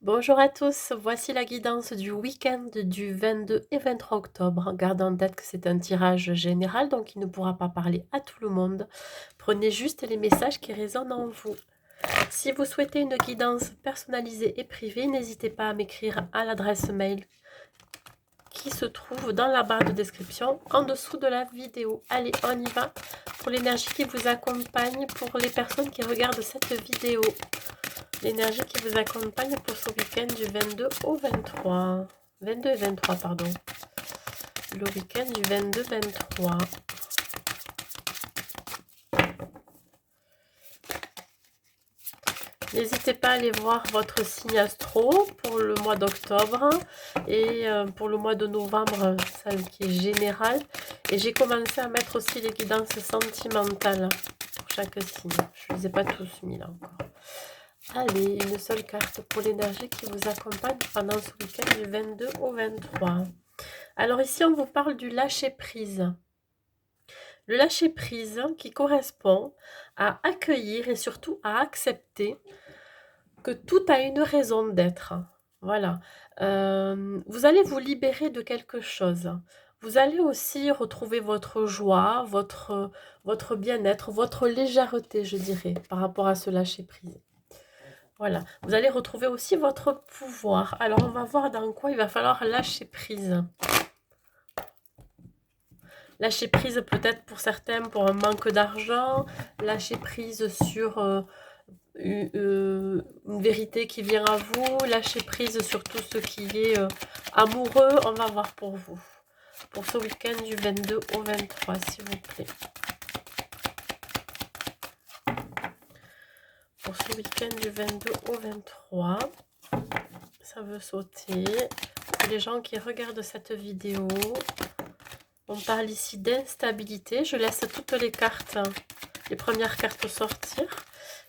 Bonjour à tous, voici la guidance du week-end du 22 et 23 octobre. Gardez en tête que c'est un tirage général, donc il ne pourra pas parler à tout le monde. Prenez juste les messages qui résonnent en vous. Si vous souhaitez une guidance personnalisée et privée, n'hésitez pas à m'écrire à l'adresse mail qui se trouve dans la barre de description en dessous de la vidéo. Allez, on y va pour l'énergie qui vous accompagne pour les personnes qui regardent cette vidéo. L'énergie qui vous accompagne pour ce week-end du 22 au 23. 22 et 23, pardon. Le week-end du 22-23. N'hésitez pas à aller voir votre signe astro pour le mois d'octobre et pour le mois de novembre, celle qui est générale. Et j'ai commencé à mettre aussi les guidances sentimentales pour chaque signe. Je ne les ai pas tous mis là encore. Allez, une seule carte pour l'énergie qui vous accompagne pendant ce week-end du 22 au 23. Alors ici, on vous parle du lâcher-prise. Le lâcher-prise qui correspond à accueillir et surtout à accepter que tout a une raison d'être. Voilà. Vous allez vous libérer de quelque chose. Vous allez aussi retrouver votre joie, votre bien-être, votre légèreté, je dirais, par rapport à ce lâcher-prise. Voilà. Vous allez retrouver aussi votre pouvoir. Alors, on va voir dans quoi il va falloir lâcher prise. Lâcher prise peut-être pour certains pour un manque d'argent. Lâcher prise sur une vérité qui vient à vous. Lâcher prise sur tout ce qui est amoureux. On va voir pour vous. Pour ce week-end du 22 au 23, s'il vous plaît. Pour ce week-end du 22 au 23, ça veut sauter. Les gens qui regardent cette vidéo, on parle ici d'instabilité. Je laisse toutes les cartes, les premières cartes sortir.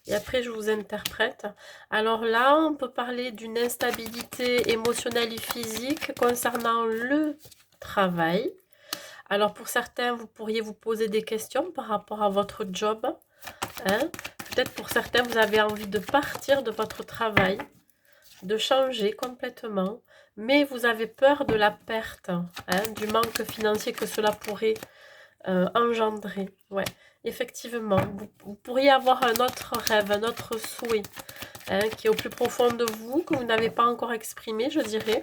Et après, je vous interprète. Alors là, on peut parler d'une instabilité émotionnelle et physique concernant le travail. Alors pour certains, vous pourriez vous poser des questions par rapport à votre job. Hein? Peut-être pour certains, vous avez envie de partir de votre travail, de changer complètement, mais vous avez peur de la perte, hein, du manque financier que cela pourrait engendrer. Ouais, effectivement, vous pourriez avoir un autre rêve, un autre souhait, hein, qui est au plus profond de vous, que vous n'avez pas encore exprimé, je dirais.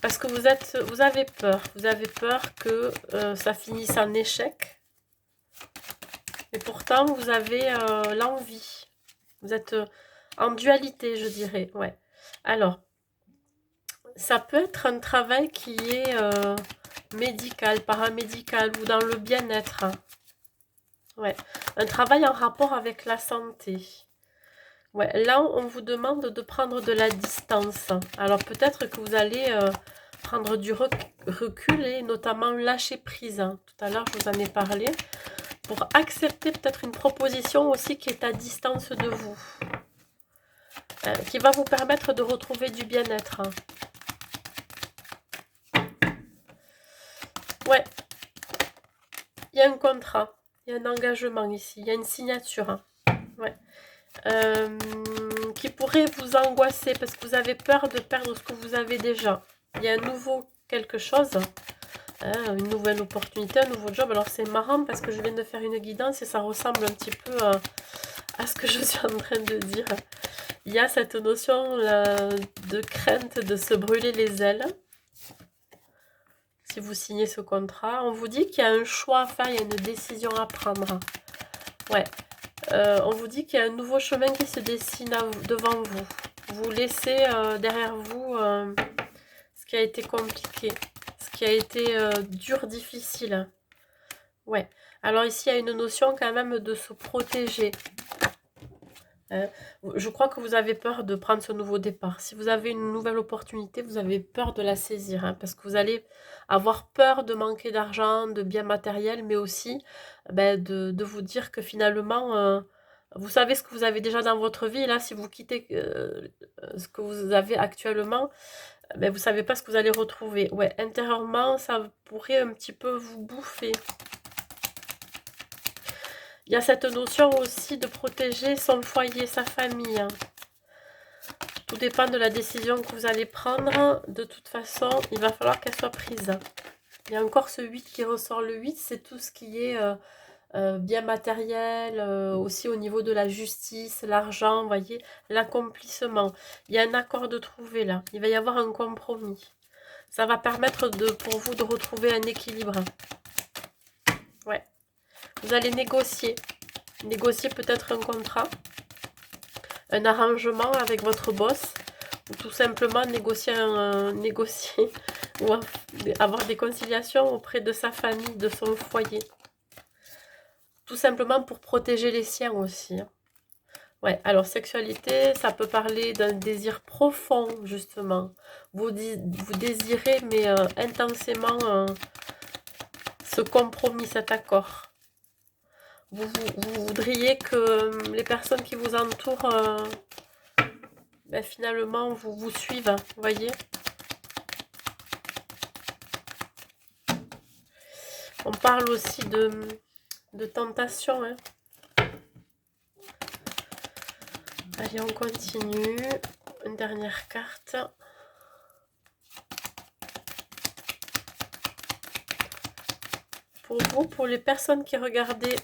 Parce que vous avez peur que ça finisse en échec. Et pourtant, vous avez l'envie. Vous êtes en dualité, je dirais. Ouais. Alors, ça peut être un travail qui est médical, paramédical ou dans le bien-être. Ouais. Un travail en rapport avec la santé. Ouais. Là, on vous demande de prendre de la distance. Alors, peut-être que vous allez prendre du recul et notamment lâcher prise. Tout à l'heure, je vous en ai parlé. Pour accepter peut-être une proposition aussi qui est à distance de vous. Qui va vous permettre de retrouver du bien-être. Ouais, il y a un contrat, il y a un engagement ici, il y a une signature. Ouais. Qui pourrait vous angoisser parce que vous avez peur de perdre ce que vous avez déjà. Il y a un nouveau quelque chose, une nouvelle opportunité, un nouveau job. Alors c'est marrant parce que je viens de faire une guidance et ça ressemble un petit peu à ce que je suis en train de dire. Il y a cette notion de crainte de se brûler les ailes. Si vous signez ce contrat, on vous dit qu'il y a un choix à faire, il y a une décision à prendre. Ouais. On vous dit qu'il y a un nouveau chemin qui se dessine devant vous. Vous laissez derrière vous ce qui a été compliqué, ce qui a été dur, difficile. Ouais. Alors ici, il y a une notion quand même de se protéger. Je crois que vous avez peur de prendre ce nouveau départ. Si vous avez une nouvelle opportunité, vous avez peur de la saisir, hein, parce que vous allez avoir peur de manquer d'argent, de biens matériels, mais aussi de vous dire que finalement, vous savez ce que vous avez déjà dans votre vie. Et là, si vous quittez ce que vous avez actuellement, vous ne savez pas ce que vous allez retrouver. Ouais, intérieurement, ça pourrait un petit peu vous bouffer. Il y a cette notion aussi de protéger son foyer, sa famille. Tout dépend de la décision que vous allez prendre. De toute façon, il va falloir qu'elle soit prise. Il y a encore ce 8 qui ressort. Le 8, c'est tout ce qui est bien matériel, aussi au niveau de la justice, l'argent, vous voyez, l'accomplissement. Il y a un accord de trouver là. Il va y avoir un compromis. Ça va permettre pour vous de retrouver un équilibre. Ouais. Vous allez négocier. Négocier peut-être un contrat, un arrangement avec votre boss, ou tout simplement négocier ou avoir des conciliations auprès de sa famille, de son foyer. Tout simplement pour protéger les siens aussi. Ouais, alors sexualité, ça peut parler d'un désir profond, justement. Vous désirez, mais intensément, ce compromis, cet accord. Vous voudriez que les personnes qui vous entourent, ben, finalement, vous suivent, vous voyez. On parle aussi de tentation, hein. Allez, on continue. Une dernière carte. Pour vous, pour les personnes qui regardaient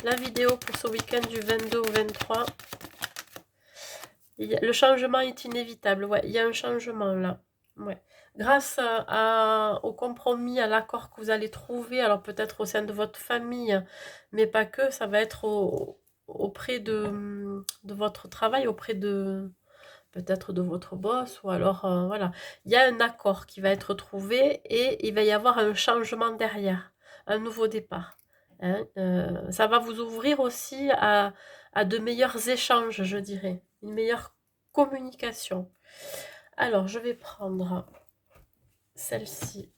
la vidéo pour ce week-end du 22 au 23, le changement est inévitable. Ouais, il y a un changement là. Ouais. Grâce au compromis, à l'accord que vous allez trouver, alors peut-être au sein de votre famille, mais pas que, ça va être auprès de votre travail, auprès de peut-être de votre boss, ou alors, voilà. Il y a un accord qui va être trouvé et il va y avoir un changement derrière, un nouveau départ. Hein. Ça va vous ouvrir aussi à de meilleurs échanges, je dirais, une meilleure communication. Alors, je vais prendre celle-ci.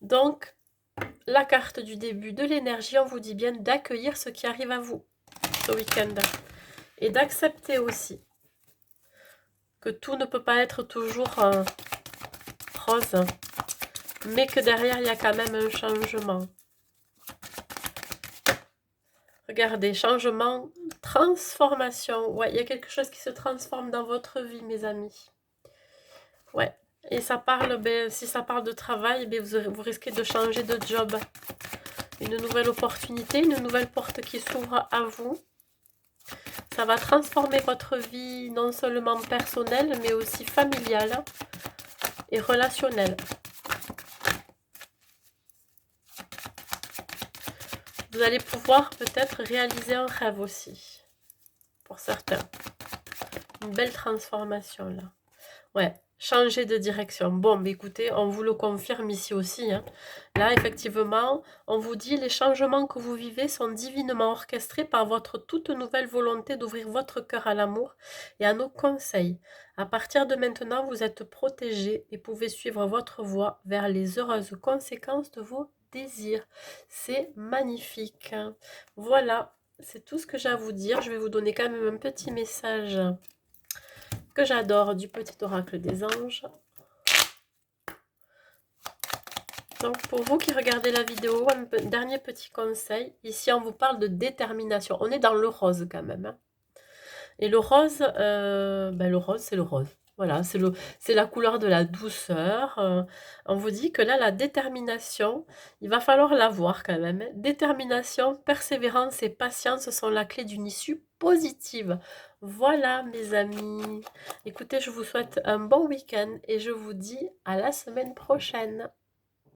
Donc, la carte du début de l'énergie, on vous dit bien d'accueillir ce qui arrive à vous ce week-end. Et d'accepter aussi que tout ne peut pas être toujours rose, mais que derrière, il y a quand même un changement. Regardez, changement, transformation. Ouais, il y a quelque chose qui se transforme dans votre vie, mes amis. Ouais. Et ça parle, ben, si ça parle de travail, ben, vous risquez de changer de job. Une nouvelle opportunité, une nouvelle porte qui s'ouvre à vous. Ça va transformer votre vie non seulement personnelle, mais aussi familiale et relationnelle. Vous allez pouvoir peut-être réaliser un rêve aussi, pour certains. Une belle transformation là. Ouais, changer de direction. Bon, mais écoutez, on vous le confirme ici aussi. Hein. Là, effectivement, on vous dit les changements que vous vivez sont divinement orchestrés par votre toute nouvelle volonté d'ouvrir votre cœur à l'amour et à nos conseils. À partir de maintenant, vous êtes protégés et pouvez suivre votre voie vers les heureuses conséquences de vos désirs. C'est magnifique. Voilà, c'est tout ce que j'ai à vous dire. Je vais vous donner quand même un petit message que j'adore du petit oracle des anges. Donc pour vous qui regardez la vidéo, un dernier petit conseil. Ici on vous parle de détermination. On est dans le rose quand même. Hein. Et le rose, c'est le rose. Voilà, c'est la couleur de la douceur. On vous dit que là, la détermination, il va falloir l'avoir quand même. Détermination, persévérance et patience sont la clé d'une issue positive. Voilà, mes amis. Écoutez, je vous souhaite un bon week-end et je vous dis à la semaine prochaine.